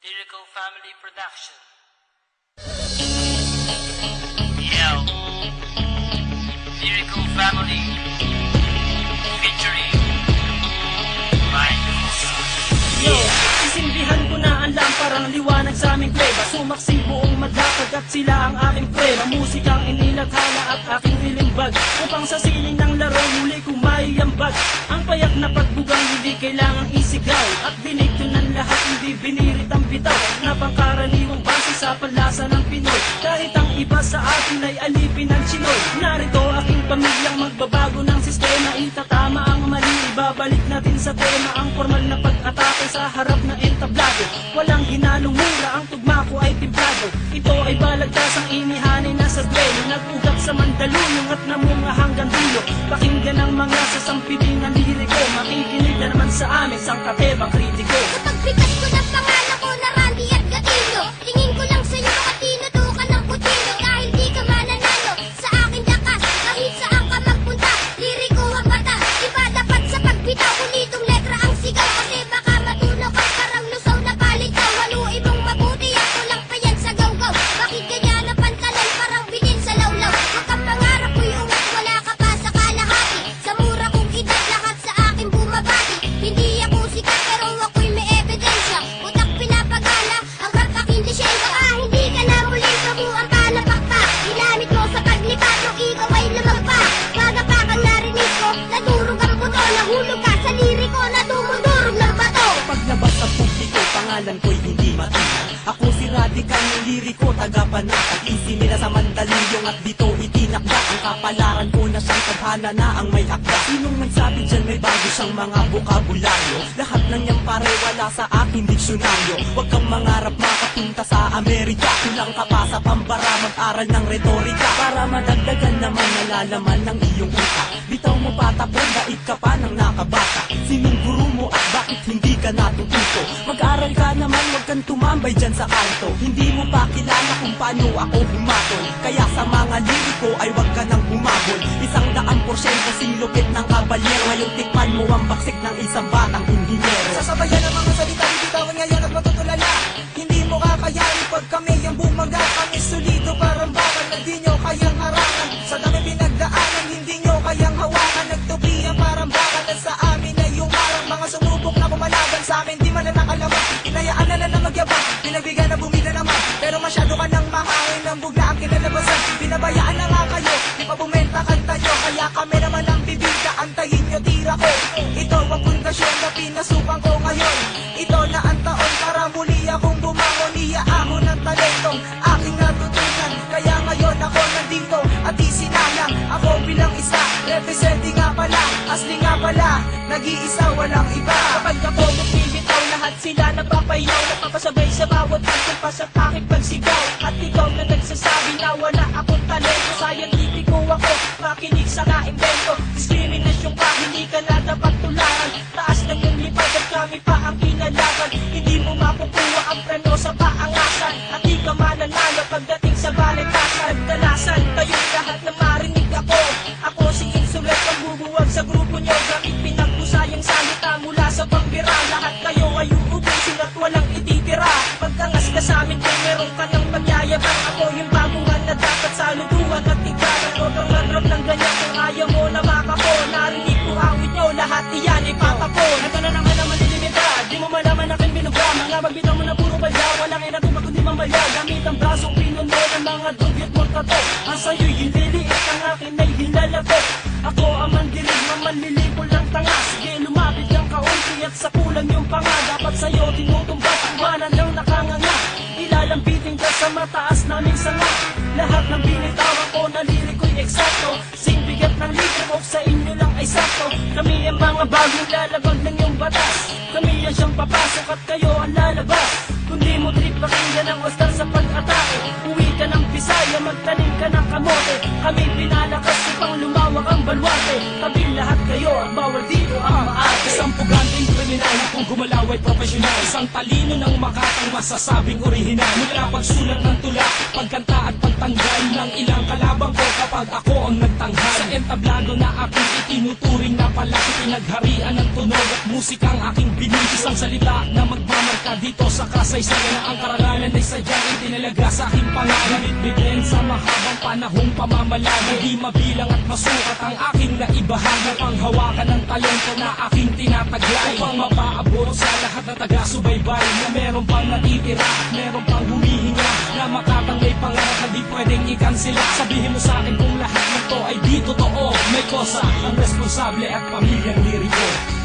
Lyrical Family Production. Yo, Lyrical Family featuring Mike. Yo, isindihan ko na ang lamparang liwanag sa aming kleba. Sumaksi buong madlakad at sila ang aking prema. Musikang inilathala at aking nilimbag, upang sa sining ng laro muli kong maiambag. Ang payak na pagbugang hindi kailangang isigaw, at binigto ng lahat hindi binirit ang bitaw, na pangkaraniwang base sa panlasa ng Pinoy. Kahit ang iba sa atin ay alipin ng Chinoy. Narito aking pamilyang magbabago ng sistema. Itatama ang mali, ibabalik natin sa tema ang formal na pag-atake sa harap na entablado. Walang hinalong mura, ang tugma ko ay timplado. Ito ay balagtasang inihanin na sa duelo, nag-ugak sa Mandaluyong at namunga hanggang dulo. Pakinggan ang mga sasampiding ng liriko, makikinig na naman sa amin sang katebang kritiko. Kapag bigat ko ng pangalan ko na Randy at Gatino, tingin ko lang sa'yo at tinutukan ng kutino. Dahil di ka mananalo sa aking lakas, kahit saan ka magpunta, liriko ang bata. Iba dapat sa pagbitaw, ulitong letra ang sigaw. Kasi baka matunaw ka parang lusaw na palitaw. Haluin mong mabuti, ako lang pa yan sa gaw-gaw. Bakit ganyan ang pantalan parang bilin sa lawlaw? Huwag kang pangarap ko'y ungat, wala ka pa sa kalahati. Sa mura kong edad, lahat sa akin bumabati. Hindi ako sikat pero ako'y may ebidensya. Utak pinapagala, ang rap aking lisensya. Baka hindi ka na muling kabuang palapakpa. Ginamit mo sa paglipat, nung ikaw ay lumagpa. Pagapa kang narinig ko, nadurog ang buto. Nahulog ka sa liriko, na dumudurog ng bato. Paglabas sa publiko, pangalan ko'y hindi matihan. Ako si Radical ng liriko, taga-panatag. Isi nila sa Mandaluyong at dito itinakda. Ang kapalaran ko na siyang tadhana na ang may akda. Sinong nagsabi dyan may bago siyang mga bokabularyo? Lahat ng niyang pare wala sa aking diksyonaryo. Huwag kang mangarap makapunta sa Amerika. Kulang ka pa sa pambara, mag-aral ng retorika, para madagdagan naman nalalaman ng iyong utak. Bitaw mo patapon, daig ka pa ng nakabata. Sinong guru mo at bakit hindi ka natututo? Mag-aral ka naman, huwag kang tumambay dyan sa kanto. Hindi mo pa kilala kung paano ako humatol, kaya sa mga liriko ay huwag ka nang humabol. 100% silupit ng kabalyero, ngayon tikman mo ang baksik ng isang batang inhinyero. Sasabayan ang mga salita, bitawan ngayon at matutulala. Hindi mo kakayanin pag kami ang bumaga. Kami solido parang bakal na di nyo kayang harangan. Sa dami pinagdaanan, hindi nyo kayang hawakan. Nagtubihan parang bakal at sa amin ay yung parang mga sumubok na pumalaban sa amin. Di man na nakalaman, hinayaan na lang na magyabang. Pinagbigyan na bumida naman, pero masyado ka nang mahangin. Ang bugla ang kinalabasan, binabayaan na nga kayo. Di pa bumenta kanta nyo, kaya kami naman ang bibigla. Antayin nyo tira ko, ito ang pundasyon na pinasukan ko ngayon. Ito na ang taon para muli akong bumangon. Iyaahon ng talentong aking natutunan, kaya ngayon ako nandito at isinalang. Ako bilang isa, representing nga pala, asli nga pala, nag-iisa walang iba. Kapag ako bumibitaw, lahat sila napapayaw, napapasabay sa bawat pagkumpas at aking pagsigaw. At ikaw na nagsasabi na wala akong talento, scientifico ako, makinig sa naimbento. Diskriminasyon ka, hindi ka na dapat tularan. Taas ng iyong lipad at kami pa ang kinalaban. Hindi mo makukuha ang preno sa paangasan, at di ka mananalo pagdating sa balitasan. Dalasan kayong lahat na marinig ako. Ako si Insulet, ang bubuwag sa grupo nyo. Gamit pinagpusayang salita mula sa pambira. Lahat kayo ay uubusin at walang ititira. Pagkangas ka sa amin kung meron ka ng pagyayabang. Ako yung baguhan na dapat saluduhan at tiglaran. Huwag kang manrap ng ganyan kung ayaw mo na makako. Narinig ko awit nyo, lahat iyan ipapapon. Ito na naman ang malilimita, di mo malaman aking binuga. Mga magbitaw mo na puro balya, walang inatuma kundi mamaya. Gamit ang brasong pinuno ng mga dugyot mo tato. Ang sa'yo'y hililiit, ang akin ay hilalabot. Ako ang mandilig, mamanlilipol ng tanga. Sige lumapit kang kaunti at sa kulang yung panga. Dapat sa'yo tinutumbat, iwanan lang nakanganga. Ilalambitin ka sa mataas naming sanga. Lahat ng binitawan ko na liriko'y eksakto. Sing bigat ng liriko sa inyo lang ay sakto. Kami ang mga bagong lalabag ng iyong batas. Kami ang siyang papasok at kayo ang lalabas. Kundi mo trip pakinggan ang wastar sa pag-atake. Uwi ka ng Bisaya, magtanim ka ng kamote. Kami pinalakas upang lumawak ang balwarte. Tabi lahat kayo at bawal dito ang maate. Isang puganteng kriminal na kung gumalaw ay profesional. Isang talino ng makatang masasabing orihinal. Mula pagsulat ng tula, pagkanta at pagtanggal ng ilang kalabang ko kapag ako ang nagtanghal. Sa entablado na aking itinuturing na palaki, pinagharian ng tunog at musikang aking binig. Isang salita na magmamarka dito Ito sa kasaysayan na ang karangalan ay sadyang itinalaga sa aking pangalan. Bitbitin sa mahabang panahong pamamalaga, di mabilang at masukat ang aking naibahagi. Panghawakan ng talento na aking tinataglay, upang mapaabot sa lahat ng taga-subaybay na meron pang natitira at meron pang humihinga, na makatang may pangarap na di pwedeng ikansila. Sabihin mo sa akin kung lahat nito ay di totoo. May kosa ang responsable at pamilyang liriko.